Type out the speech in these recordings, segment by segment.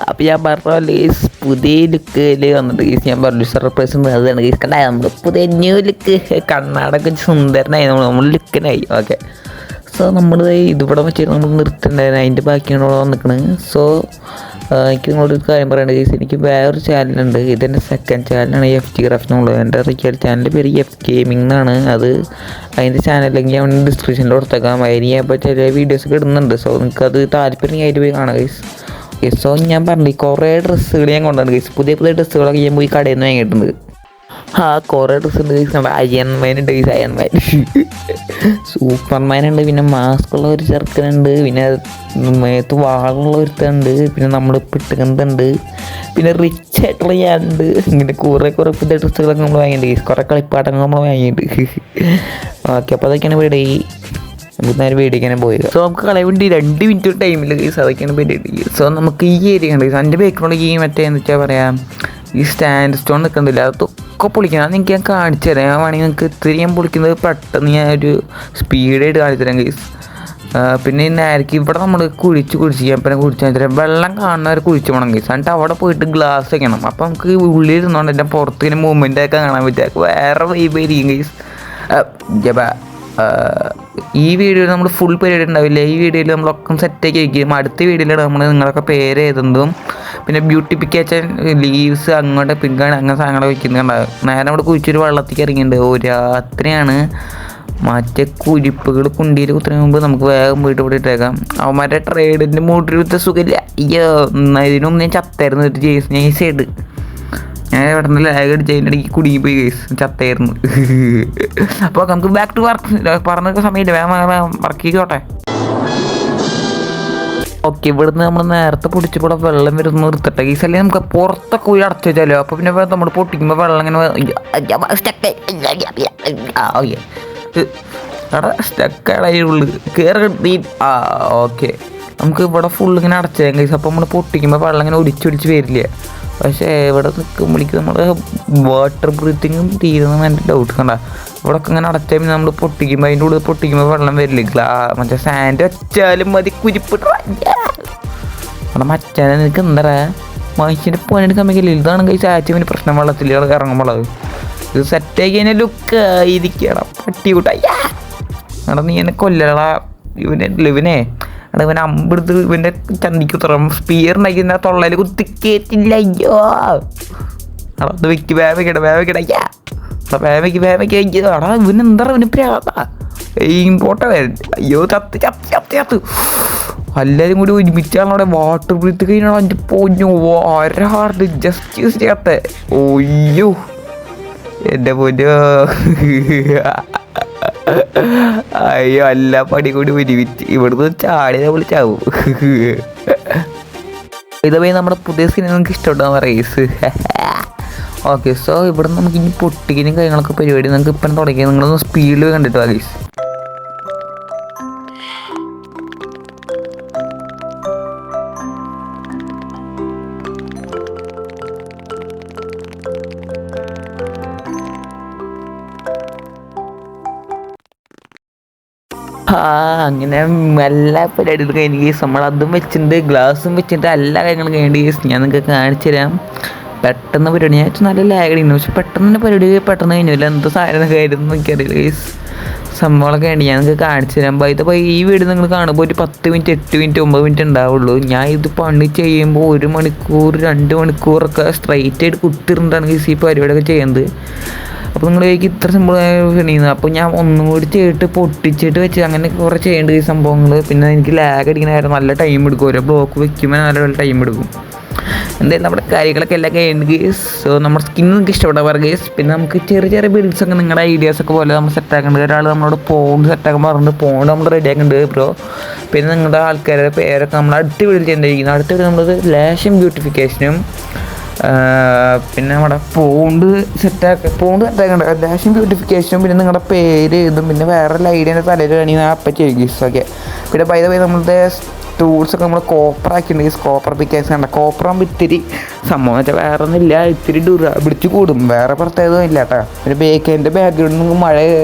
അപ്പം ഞാൻ പറഞ്ഞ ഗീസ് പുതിയ ലുക്കിൽ വന്നിട്ട് ഗീസ് ഞാൻ പറഞ്ഞു സർപ്രൈസ് ഉണ്ട്. അതാണ് ഗീസ് കണ്ടായി നമ്മൾ പുതിയ ന്യൂ ലുക്ക് കണ്ണാടൊക്കെ സുന്ദരനായി നമ്മൾ ലുക്കിനായി. ഓക്കെ, സോ നമ്മൾ ഇതിവിടെ വെച്ചിട്ട് നമ്മൾ നിർത്തുണ്ടായിരുന്നു. അതിൻ്റെ ബാക്കിയാണ് ഇവിടെ വന്നിക്കണത്. സോ എനിക്ക് നിങ്ങളോട് ഒരു കാര്യം പറയേണ്ട കേസ്, എനിക്ക് വേറൊരു ചാനലുണ്ട്. ഇതെൻ്റെ സെക്കൻഡ് ചാനലാണ് FG ക്രാഫ്റ്റ് എന്നുള്ളത്. എൻ്റെ റിയൽ ചാനലിൻ്റെ പേര് F ഗെയിമിംഗ് എന്നാണ്. അതിൻ്റെ ചാനലിലേക്ക് ഞാൻ ഡിസ്ക്രിപ്ഷനിൽ കൊടുത്തേക്കാം. അതിന് ഞാൻ ഇപ്പോൾ ചില വീഡിയോസൊക്കെ ഇടുന്നുണ്ട്. സോ നിങ്ങൾക്കത് താല്പര്യമായിട്ട് പോയി കാണാം ഗൈസ്. സോ ഞാൻ പറഞ്ഞു കുറേ ഡ്രസ്സുകൾ ഞാൻ കൊണ്ടുവന്നു ഗൈസ്. പുതിയ ഡ്രസ്സുകളൊക്കെ ഞാൻ പോയി കടയിൽ നിന്ന് വാങ്ങിയിട്ടുണ്ട്. കുറേ ഡ്രസ്സ് ഉണ്ട് ഗൈസ്. നമ്മുടെ അയൺമാൻ ഉണ്ട് ഗൈസ്, അയൺമാൻ, സൂപ്പർമാൻ ഉണ്ട്, പിന്നെ മാസ്കുള്ള ഒരു ചെറുക്കനുണ്ട്, പിന്നെ മേത്ത് വാളുള്ള ഒരുത്തുണ്ട്, പിന്നെ നമ്മൾ പിട്ടുകന്തുണ്ട്, പിന്നെ റിച്ച് ആയിട്ടുള്ള ഞാനുണ്ട്. ഇങ്ങനെ കുറേ പുതിയ ഡ്രസ്സുകളൊക്കെ നമ്മൾ വാങ്ങിയിട്ടുണ്ട് ഗൈസ്. കുറേ കളിപ്പാട്ടങ്ങൾ നമ്മൾ വാങ്ങിയിട്ടുണ്ട്. ഓക്കെ, അപ്പോൾ അതൊക്കെയാണ് ഇവിടെ നമുക്ക് നേരെ വീടിക്കാനെ പോയത്. സോ നമുക്ക് കളയ വേണ്ടി 2 മിനിറ്റ് ടൈമിൽ ഗൈസ് അതൊക്കെയാണ് പരിപാടി. സോ നമുക്ക് ഈ ഏരിയ ഉണ്ട് ഗൈസ്. എൻ്റെ ബേക്കിലുള്ള ഈ മറ്റേ എന്ന് വെച്ചാൽ പറയാം ഈ സ്റ്റാൻഡ് സ്റ്റോൺ നിൽക്കുന്നില്ല, അതൊക്കെ പൊളിക്കണം. അത് എനിക്ക് ഞാൻ കാണിച്ചു തരാം. ഞാൻ വേണമെങ്കിൽ നിങ്ങൾക്ക് ഇത്തിരി ഞാൻ പൊളിക്കുന്നത് പെട്ടെന്ന് ഞാൻ ഒരു സ്പീഡായിട്ട് കാണിച്ചു തരാം ഗൈസ്. പിന്നെ നേരക്ക് ഇവിടെ നമ്മൾ കുഴിച്ച് പിന്നെ കുഴിച്ച് തരാം. വെള്ളം കാണുന്നവരെ കുഴിച്ച് പോകണം ഗൈസ്. എന്നിട്ട് അവിടെ പോയിട്ട് ഗ്ലാസ് വെക്കണം. അപ്പോൾ നമുക്ക് ഉള്ളിൽ ഇരുന്നുകൊണ്ട് എൻ്റെ പുറത്ത് ഇങ്ങനെ മൂവ്മെൻ്റൊക്കെ കാണാൻ പറ്റുക. വേറെ വൈബായിരിക്കും ഗൈസ്. ഈ വീഡിയോയിൽ നമ്മൾ ഫുൾ പരിപാടി ഉണ്ടാവില്ല. ഈ വീഡിയോയിൽ നമ്മളൊക്കെ സെറ്റാക്കി വയ്ക്കും. അടുത്ത വീഡിയോയിലാണ് നമ്മൾ നിങ്ങളൊക്കെ പേര് എഴുതുന്നതും പിന്നെ ബ്യൂട്ടിഫിക്കേഷൻ ലീവ്സ് അങ്ങോട്ട് പിങ്കാണ് അങ്ങനെ സാധനങ്ങളൊക്കെ വയ്ക്കുന്നുണ്ടാകും. നേരെ അവിടെ കുഴിച്ചൊരു വെള്ളത്തേക്ക് ഇറങ്ങിയിട്ടുണ്ട്. രാത്രിയാണ്. മറ്റേ കുരിപ്പുകൾ കുണ്ടിയിൽ കുത്തുന്നതിന് മുമ്പ് നമുക്ക് വേഗം പോയിട്ട് ഇവിടെ ഇട്ടേക്കാം. അവന്മാരുടെ ട്രേഡിൻ്റെ മൂട്ടിലത്തെ സുഖമില്ല. അയ്യോ, ഇതിനൊന്നും ഞാൻ ചത്തായിരുന്നു. ഒരു ജേഴ്സി ഞാൻ ഇവിടെ നിന്ന് ലാഗ് അടിച്ച് അതിൻ്റെ ഇടയ്ക്ക് കുടുങ്ങി പോയി ഗൈസ്, ചത്തായിരുന്നു. അപ്പോൾ നമുക്ക് ബാക്ക് ടു വർക്ക്. പറഞ്ഞൊക്കെ സമയമില്ല, വേഗം വർക്ക് ചെയ്തോട്ടെ. ഓക്കെ, ഇവിടുന്ന് നമ്മൾ നേരത്തെ പൊടിച്ചപ്പോൾ വെള്ളം വരുന്ന നിർത്തട്ടെ ഗൈസ്. അല്ലെങ്കിൽ നമുക്ക് പുറത്തൊക്കെ പോയി അടച്ചു വെച്ചാലോ. അപ്പോൾ പിന്നെ നമ്മൾ പൊട്ടിക്കുമ്പോൾ വെള്ളം ഇങ്ങനെ സ്റ്റക്കായുള്ളു കയറി. ഓക്കെ, നമുക്ക് ഇവിടെ ഫുൾ ഇങ്ങനെ അടച്ചേക്കാം ഗൈസ്. അപ്പോൾ നമ്മൾ പൊട്ടിക്കുമ്പോൾ വെള്ളം ഇങ്ങനെ ഒടിച്ചൊടിച്ച് വരില്ല. പക്ഷേ ഇവിടെ നിൽക്കുമ്പോഴേക്ക് നമ്മൾ വാട്ടർ ബ്രീത്തിങ്ങും തീരുന്ന എൻ്റെ ഡൗട്ട് കണ്ട. ഇവിടെയൊക്കെ ഇങ്ങനെ അടച്ചാൽ പിന്നെ നമ്മൾ പൊട്ടിക്കുമ്പോൾ അതിൻ്റെ ഉള്ളിൽ പൊട്ടിക്കുമ്പോൾ വെള്ളം വരില്ല. മറ്റേ സാൻഡ് വെച്ചാലും മതി കുരിപ്പിട്ട അവിടെ മച്ചാനെ നിനക്ക് എന്താ മനുഷ്യൻ്റെ പണിയെടുക്കാൻ പറ്റില്ല. ഇതാണ് കൈ സാച്ചിന് പ്രശ്നം വെള്ളത്തിൽ ഇറങ്ങുമ്പോൾ. ഇത് സെറ്റാക്കി കഴിഞ്ഞാൽ ലുക്ക് ആയിരിക്കണം. പട്ടി കൂട്ട അവിടെ നീ എന്നെ കൊല്ലടാ. ഇവനെ ഇവനെ അമ്പെടുത്ത് ഇവൻ്റെ ചന്തിക്ക് ഉത്തരം സ്പീർ ഉണ്ടാക്കി തൊള്ളയിൽ കുത്തിക്കേറ്റില്ല. അയ്യോ അത് വെക്ക് വേവയ്ക്കട അയ്യാ വേവയ്ക്ക് അടാ ഇവനെന്താ ഇവന് പ്രാതാ ഇമ്പോർട്ട വരും. അയ്യോ ചത്ത് എല്ലാവരും കൂടി ഒരുമിച്ചാണ് അവിടെ വാട്ടർ ബ്രീത്ത് കഴിഞ്ഞാൽ അതിൻ്റെ പൊന്നു ഹാർഡ് ജസ്റ്റ് ചേർത്ത്. ഒയ്യോ എൻ്റെ പൊന്നോ, അയ്യോ എല്ലാ പടി കൂടി ഒരുമിച്ച് ഇവിടുന്ന് ചാടി നമ്മൾ ചാവും. ഇതുവഴി നമ്മുടെ പുതിയ സിനിമ നമുക്ക് ഇഷ്ടപ്പെട്ടാൽ റേസ്. ഓക്കെ, സോ ഇവിടെ നമുക്ക് ഇനി പൊട്ടിക്കലും കാര്യങ്ങളൊക്കെ പരിപാടി നമുക്ക് ഇപ്പം തുടങ്ങിയത്. നിങ്ങളൊന്ന് സ്പീഡിൽ കണ്ടിട്ട് വാ ഗൈസ്. അങ്ങനെ എല്ലാ പരിപാടികളും കഴിഞ്ഞ് കേസ് നമ്മളതും വെച്ചിട്ടുണ്ട്, ഗ്ലാസും വെച്ചിട്ട് എല്ലാ കാര്യങ്ങളും കഴിഞ്ഞ കേസ് ഞാൻ നിങ്ങൾക്ക് കാണിച്ചു തരാം. പെട്ടെന്ന് പരിപാടി ഞാൻ നല്ല ലാഗ് അടിക്കുന്നു. പക്ഷെ പെട്ടെന്ന് പരിപാടി പെട്ടെന്ന് കഴിഞ്ഞില്ല. എന്ത് സാധനം കാര്യമൊന്നും എനിക്കറിയില്ല കേസ്. സംഭവങ്ങളൊക്കെ വേണ്ടി ഞാൻ നിങ്ങൾക്ക് കാണിച്ചു തരാം. അപ്പോൾ ഈ വീഡിയോ നിങ്ങൾ കാണുമ്പോൾ ഒരു 10 മിനിറ്റ് 8 മിനിറ്റ് 9 മിനിറ്റ് ഉണ്ടാവുള്ളൂ. ഞാൻ ഇത് പണി ചെയ്യുമ്പോൾ 1 മണിക്കൂർ 2 മണിക്കൂറൊക്കെ സ്ട്രൈറ്റ് ആയിട്ട് കുത്തിരുന്നിട്ടാണ് കേസ് ഈ പരിപാടിയൊക്കെ ചെയ്യുന്നത്. അപ്പോൾ നിങ്ങൾ ഇത്ര സിമ്പിളായ പണിയുന്നത്. അപ്പോൾ ഞാൻ ഒന്നും കൂടി ചെയ്തിട്ട് പൊട്ടിച്ചിട്ട് വെച്ച് അങ്ങനെ കുറേ ചെയ്യേണ്ട ഈ സംഭവങ്ങൾ. പിന്നെ എനിക്ക് ലാഗ് അടിക്കണമായിരുന്നു. നല്ല ടൈം എടുക്കും. ഓരോ ബ്ലോക്ക് വെക്കുമ്പോൾ നല്ല ടൈം എടുക്കും. എന്തായാലും നമ്മുടെ കാര്യങ്ങളൊക്കെ എല്ലാം കഴിഞ്ഞ ഗേസ്. സോ നമ്മുടെ സ്കിൻ നിങ്ങൾക്ക് ഇഷ്ടപ്പെടാൻ ഗേസ്. പിന്നെ നമുക്ക് ചെറിയ ബിൽഡ്സൊക്കെ നിങ്ങളുടെ ഐഡിയാസൊക്കെ പോലെ നമ്മൾ സെറ്റാക്കേണ്ടത്. ഒരാൾ നമ്മളോട് പോണ്ട് സെറ്റാക്കാൻ പറഞ്ഞിട്ട് പോണ്ട് നമ്മൾ റെഡിയാക്കേണ്ടത് ബ്രോ. പിന്നെ നിങ്ങളുടെ ആൾക്കാരുടെ പേരൊക്കെ നമ്മൾ അടുത്ത വീഡിയോയിൽ ചെയ്യേണ്ടിയിരിക്കുന്നത്. അടുത്ത വീഡിയോ നമ്മൾ ലേശം ബ്യൂട്ടിഫിക്കേഷനും പിന്നെ നമ്മുടെ പോണ്ട് സെറ്റാക്കേണ്ട ലേശം ബ്യൂട്ടിഫിക്കേഷനും പിന്നെ നിങ്ങളുടെ പേര് എഴുതും. പിന്നെ വേറെ ഐഡിയൻ്റെ തലയിൽ വേണമെങ്കിൽ അപ്പം ചെയ്യും ഗീസ്. ഓക്കെ, പിന്നെ ബൈ ദ വേ നമ്മളുടെ ടൂൾസൊക്കെ നമ്മൾ കോപ്പർ ആക്കിയിട്ടുണ്ടെങ്കിൽ കോപ്പർ പിക്കേഴ്സ് കണ്ട കോപ്പറാകുമ്പോൾ ഇത്തിരി സംഭവം വെച്ചാൽ വേറെ ഒന്നുമില്ല, ഇത്തിരി പിടിച്ച് കൂടും. വേറെ പ്രത്യേകത ഇല്ല കേട്ടോ. പിന്നെ എൻ്റെ ബാക്ക്ഗ്രൗണ്ടിൽ നിന്ന് മഴ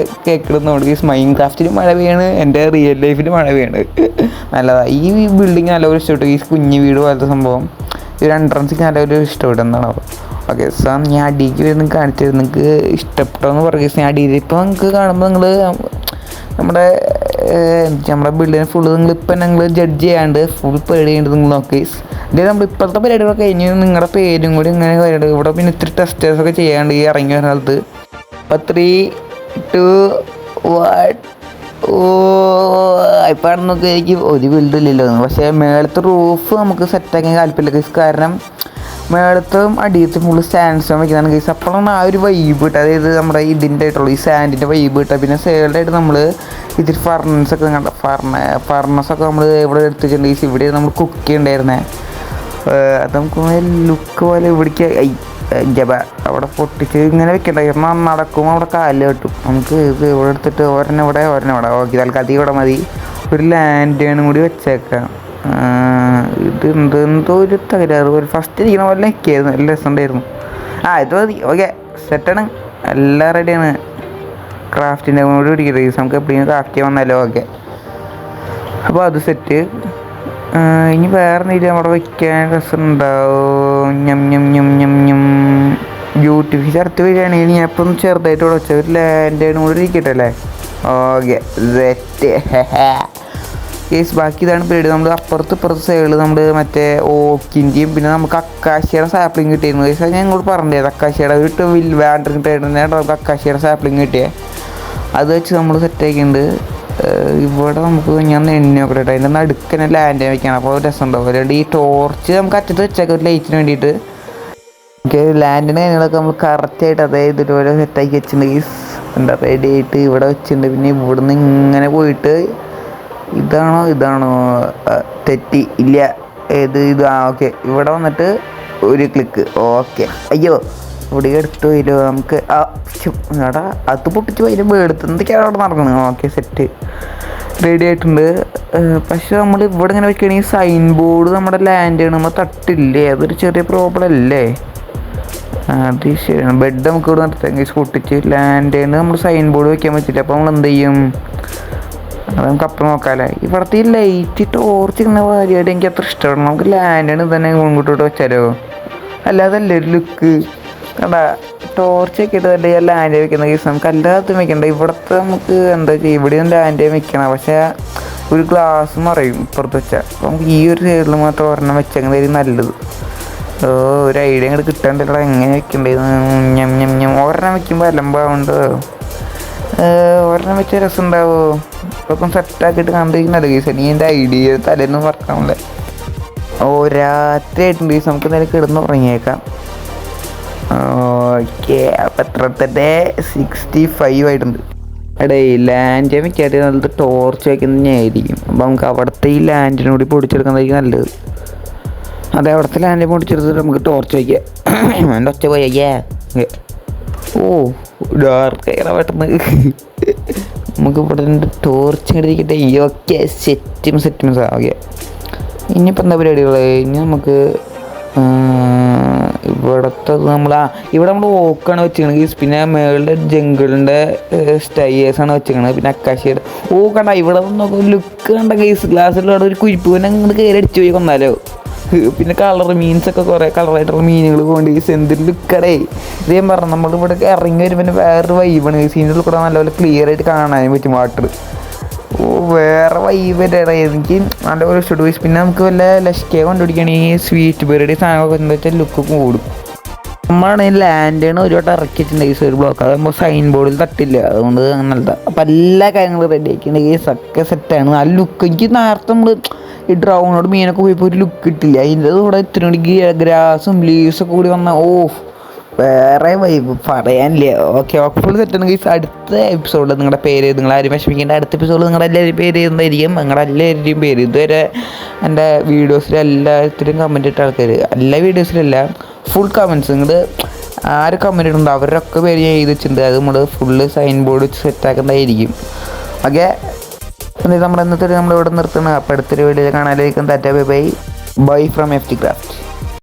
കേൾക്കുന്നതുകൊണ്ട് ഈ മൈൻ ക്രാഫ്റ്റിൽ മഴ പെയ്യാണ്, എൻ്റെ റിയൽ ലൈഫിൽ മഴ പെയ്യാണ്. നല്ലതാണ്. ഈ ബിൽഡിങ് നല്ലൊരു ഇഷ്ടപ്പെട്ടു. ഈ കുഞ്ഞു വീട് പോലത്തെ സംഭവം ഒരു എൻട്രൻസിക്ക് നല്ലൊരു ഇഷ്ടപ്പെടും എന്താണോ. ഓക്കെ സോ ഞാൻ അടിക്ക് വരുന്ന കാണിച്ചത് നിങ്ങൾക്ക് ഇഷ്ടപ്പെട്ടോന്ന് പറയുക. ഞാൻ അടിയിൽ ഇപ്പോൾ നിങ്ങൾക്ക് കാണുമ്പോൾ നിങ്ങൾ നമ്മുടെ ബിൽഡിനെ ഫുള്ള് നിങ്ങളിപ്പോൾ ഞങ്ങൾ ജഡ്ജ് ചെയ്യാണ്ട് ഫുൾ പേടി ചെയ്യേണ്ടത് നിങ്ങൾ നോക്കി. ഇതിൽ നമ്മൾ ഇപ്പോഴത്തെ പരിപാടികളൊക്കെ കഴിഞ്ഞ് നിങ്ങളുടെ പേരും കൂടി ഇങ്ങനെ കാര്യമുണ്ട്. ഇവിടെ പിന്നെ ഇത്തിരി ടെസ്റ്റേഴ്സൊക്കെ ചെയ്യാണ്ട് ഈ ഇറങ്ങി വരുന്ന കാലത്ത്. അപ്പോൾ 3, 2, 1 ഇപ്പോൾ അവിടെ നോക്കി എനിക്ക് ഒരു ബിൽഡില്ലല്ലോ. പക്ഷേ മേളത്തെ റൂഫ് നമുക്ക് സെറ്റാക്കാൻ താല്പര്യമില്ല ഗൈസ്. കാരണം മേളത്തും അടിയത്തും ഫുള്ള് സാൻഡ് സ്റ്റോൺ വയ്ക്കുന്നതാണ് ഗൈസ്. അപ്പോഴാണ് ആ ഒരു വൈബ് കിട്ടുക. അതായത് നമ്മുടെ ഇതിൻ്റെ ആയിട്ടുള്ള ഈ സാൻഡിൻ്റെ വൈബ് കിട്ടുക. പിന്നെ സൈഡിലായിട്ട് നമ്മൾ ഇതിൽ ഫർണസൊക്കെ കണ്ട ഫർണസൊക്കെ നമ്മൾ ഇവിടെ എടുത്ത് വെച്ചിട്ടുണ്ട് ഗൈസ്. ഇവിടെ നമ്മൾ കുക്ക് ചെയ്യണ്ടായിരുന്നേ. അത് നമുക്ക് ലുക്ക് പോലെ ഇവിടേക്ക് ജബ അവിടെ പൊട്ടിച്ച് ഇങ്ങനെ വെക്കണ്ടായിരുന്നു. നടക്കുമ്പോൾ അവിടെ കാല് കെട്ടും. നമുക്ക് ഇത് ഇവിടെ എടുത്തിട്ട് ഒരെണ്ണം ഇവിടെ ഓക്കെ തൽക്കാലത്ത് ഇവിടെ മതി. ഒരു ലാൻഡേണും കൂടി വെച്ചേക്കാം. ഇത് എന്തോ ഒരു തകരാറ് ഒരു ഫസ്റ്റ് ഇരിക്കുന്ന പോലെ നിൽക്കായിരുന്നു. നല്ല രസമുണ്ടായിരുന്നു. ഇത് മതി. ഓക്കെ സെറ്റാണ്. എല്ലാം റെഡിയാണ്. ക്രാഫ്റ്റിൻ്റെ കൂടി പിടിക്കട്ടെ. നമുക്ക് എപ്പോഴും ക്രാഫ്റ്റ് ചെയ്യാൻ വന്നാലോ. ഓക്കെ അപ്പോൾ അത് സെറ്റ്. ഇനി വേറെ എന്തെങ്കിലും അവിടെ വയ്ക്കാൻ രസമുണ്ടാവും. ബ്യൂട്ടിഫിഷ് അടുത്ത് വരികയാണെങ്കിൽ ഞാൻ ഇപ്പം ചെറുതായിട്ട് ഇവിടെ വെച്ചാൽ ഒരു ലാൻഡേണും കൂടി ഇരിക്കട്ടെ അല്ലേ. Okay set case. ബാക്കി ഇതാണ് പരിപാടി. നമ്മൾ അപ്പുറത്ത് സൈഡിൽ നമ്മൾ മറ്റേ ഓക്കിൻ്റെയും പിന്നെ നമുക്ക് അക്കാശിയുടെ സാപ്ലിങ് കിട്ടിയിരുന്നു കേസ്. ഞാൻ ഇങ്ങോട്ട് പറഞ്ഞത് അക്കാശിയുടെ ഒരു വാണ്ടർ കിട്ടിയിട്ടുണ്ട്. നമുക്ക് അക്കാശിയുടെ സാപ്ലിങ് കിട്ടിയേ. അത് വെച്ച് നമ്മൾ സെറ്റാക്കിയിട്ടുണ്ട്. ഇവിടെ നമുക്ക് ഞാൻ എണ്ണ നോക്കട്ടെ. അതിൻ്റെ നടുക്കനെ ലാൻഡ് വയ്ക്കണം. അപ്പോൾ രസമുണ്ടാവും. അതുകൊണ്ട് ഈ ടോർച്ച് നമുക്ക് അറ്റത്ത് വെച്ചേക്കാം ഒരു ലൈറ്റിന് വേണ്ടിയിട്ട്. ഓക്കെ ലാൻഡിൻ്റെ കാര്യങ്ങളൊക്കെ നമ്മൾ കറക്റ്റായിട്ട് അതായത് ഇതുപോലെ സെറ്റാക്കി വെച്ചിട്ടുണ്ട്. ഈ എന്താ റെഡി ആയിട്ട് ഇവിടെ വെച്ചിട്ടുണ്ട്. പിന്നെ ഇവിടുന്ന് ഇങ്ങനെ പോയിട്ട് ഇതാണോ തെറ്റി ഇല്ല ഇത് ഓക്കെ ഇവിടെ വന്നിട്ട് ഒരു ക്ലിക്ക്. ഓക്കെ അയ്യോ ഇവിടെ എടുത്തു വരോ നമുക്ക്. എടാ അത് പൊട്ടിച്ച് വരും എടുത്തൊക്കെയാണ് അവിടെ നടക്കുന്നത്. ഓക്കെ സെറ്റ് റെഡി ആയിട്ടുണ്ട്. പക്ഷെ നമ്മൾ ഇവിടെ ഇങ്ങനെ വെക്കുകയാണെങ്കിൽ സൈൻ ബോർഡ് നമ്മുടെ ലാൻഡ് നമ്മൾ തട്ടില്ലേ. അതൊരു ചെറിയ പ്രോബ്ലം അല്ലേ. അത് ശരിയാണ്. ബെഡ് നമുക്ക് ഇവിടെ നിർത്താം പൊട്ടിച്ച് ലാൻഡ് നമ്മൾ സൈൻ ബോർഡ് വെക്കാൻ പറ്റില്ല. അപ്പോൾ നമ്മൾ എന്ത് ചെയ്യും? അത് നമുക്ക് അപ്പം നോക്കാമല്ലേ. ഇവിടുത്തെ ഈ ലൈറ്റ് ടോർച്ച് ഇങ്ങനെ കാര്യമായിട്ട് എനിക്ക് അത്ര ഇഷ്ടമാണ്. നമുക്ക് ലാൻഡാണ് തന്നെ മുൻകൂട്ടോട്ട് വെച്ചാലോ. അല്ലാതല്ലേ ഒരു ലുക്ക് കണ്ടാ. ടോർച്ചൊക്കെ ഇട്ട് തന്നെ ലാൻഡ് വെക്കുന്ന കേസ് നമുക്ക് എല്ലാത്തും വെക്കണ്ട. ഇവിടുത്തെ നമുക്ക് എന്താ ചെയ്യുക ഇവിടെയും ലാൻഡ് വെക്കണം. പക്ഷേ ഒരു ഗ്ലാസ് മറയും ഇപ്പുറത്ത് വെച്ചാൽ. അപ്പോൾ നമുക്ക് ഈ ഒരു സൈഡിൽ മാത്രം ഒരെണ്ണം വെച്ചേക്കുന്നതായിരിക്കും നല്ലത്. ഒരു ഐഡിയ അങ്ങോട്ട് കിട്ടാണ്ടല്ലോ എങ്ങനെ വെക്കണ്ടേന്ന്. ഒരെണ്ണം വെക്കുമ്പോൾ അലമ്പാവുണ്ട്. ഒരെണ്ണം വെച്ച രസം ഉണ്ടാവുമോ. ഇപ്പം സെറ്റാക്കിയിട്ട് കണ്ടിരിക്കുന്നല്ലോ കേസ്. നീ എൻ്റെ ഐഡിയ തലേന്ന് വർക്കാണല്ലേ. രാത്രി ആയിട്ടുണ്ട് കേസ്. നമുക്ക് എന്തായാലും കിടന്ന് ഉറങ്ങിയേക്കാം. ഓക്കെ അപ്പം എത്ര തന്നെ 65 ആയിട്ടുണ്ട്. എടേ ലാൻഡ് വെക്കാതെ നല്ലത് ടോർച്ച് വയ്ക്കുന്നതായിരിക്കും. അപ്പം നമുക്ക് അവിടുത്തെ ഈ ലാൻഡിനും കൂടി പൊടിച്ചെടുക്കുന്നതായിരിക്കും നല്ലത്. അതെ അവിടുത്തെ ലാൻഡ് പൊടിച്ചെടുത്തിട്ട് നമുക്ക് ടോർച്ച് വയ്ക്കാം. എൻ്റെ ഒച്ച പോയേ. ഡാർക്കാണ് പെട്ടെന്ന്. നമുക്ക് ഇവിടെ ടോർച്ച് ഇരിക്കട്ടെ. ഓക്കെ സെറ്റും ഓക്കെ. ഇനിയിപ്പോൾ എന്താ പരിപാടികൾ? ഇനി നമുക്ക് ഇവിടുത്തെ ഇവിടെ നമ്മൾ ഓക്കാണ് വെച്ചിരിക്കണത്. പിന്നെ മേളുടെ ജംഗിളിൻ്റെ സ്റ്റൈയേഴ്സാണ് വെച്ചിരിക്കണത്. പിന്നെ അക്കാശിയുടെ കണ്ട ഇവിടെ നോക്കുക ലുക്ക് കണ്ട കേസ്. ഗ്ലാസ്സിലൂടെ ഒരു കുരിപ്പ് പിന്നെ അങ്ങോട്ട് കയറി അടിച്ചു പോയി കൊന്നാലോ. പിന്നെ കളർ മീൻസൊക്കെ കുറേ കളറായിട്ടുള്ള മീനുകൾ കൊണ്ട് ഈ എന്തൊരു ലുക്കടേ. ഇത് ഞാൻ പറഞ്ഞു നമ്മളിവിടെ ഇറങ്ങി വരുമ്പോൾ പിന്നെ വേറൊരു വൈബാണ്. സീനിൽ കൂടെ നല്ലപോലെ ക്ലിയർ ആയിട്ട് കാണാനും പറ്റും വാട്ടർ. വേറെ വൈബായിട്ടാണ് എനിക്ക് നല്ലപോലെ ഇഷ്ടപ്പെട്ടു. പിന്നെ നമുക്ക് വല്ല ലഷ്കേ കണ്ടുപിടിക്കുകയാണെങ്കിൽ സ്വീറ്റ് ബെറിയുടെ സാധനങ്ങളൊക്കെ എന്താ വെച്ചാൽ ലുക്ക് കൂടും. നമ്മളാണെങ്കിൽ ലാൻഡാണ് ഒരു വട്ടം ഇറക്കി വെച്ചിട്ടുണ്ടെങ്കിൽ ഒരു ബ്ലോക്ക് അതാകുമ്പോൾ സൈൻ ബോർഡിൽ തട്ടില്ല. അതുകൊണ്ട് നല്ലതാണ്. അപ്പം എല്ലാ കാര്യങ്ങളും റെഡി ആക്കിയിട്ടുണ്ടെങ്കിൽ ഒക്കെ സെറ്റാണ്. ആ ലുക്ക് എനിക്ക് നേരത്തെ നമ്മൾ ഈ ഡ്രൗണോട് മീനൊക്കെ പോയപ്പോൾ ഒരു ലുക്ക് കിട്ടില്ല. അതിൻ്റെ കൂടെ ഇത്തിരി കൂടി ഗ്രാസും ലീവ്സൊക്കെ കൂടി വന്നാൽ വേറെ വൈബ് പറയാനില്ല. ഓക്കെ ഫുൾ സെറ്റാണെങ്കിൽ അടുത്ത എപ്പിസോഡിൽ നിങ്ങളുടെ പേര് നിങ്ങൾ ആരും വിഷമിക്കേണ്ട. അടുത്ത എപ്പിസോഡിൽ നിങ്ങളുടെ എല്ലാവരും പേര് ചെയ്യുന്നതായിരിക്കും. നിങ്ങളുടെ എല്ലാവരുടെയും പേര് ഇതുവരെ എൻ്റെ വീഡിയോസിൽ എല്ലാത്തിലും കമൻറ്റ് ഇട്ട ആൾക്കാർ എല്ലാ വീഡിയോസിലല്ല ഫുൾ കമൻറ്റ്സ് നിങ്ങൾ ആര് കമൻറ്റ് ഇട്ടുണ്ട് അവരൊക്കെ പേര് ഞാൻ എഴുതി വെച്ചിട്ടുണ്ട്. അത് നമ്മൾ ഫുള്ള് സൈൻ ബോർഡ് വെച്ച് സെറ്റാക്കേണ്ടതായിരിക്കും. ഓക്കെ നമ്മുടെ ഇന്നത്തെ നമ്മളിവിടെ നിർത്തുന്നത്. അപ്പോൾ അടുത്തൊരു വീഡിയോ കാണാനായിരിക്കും. Bye from FT Craft.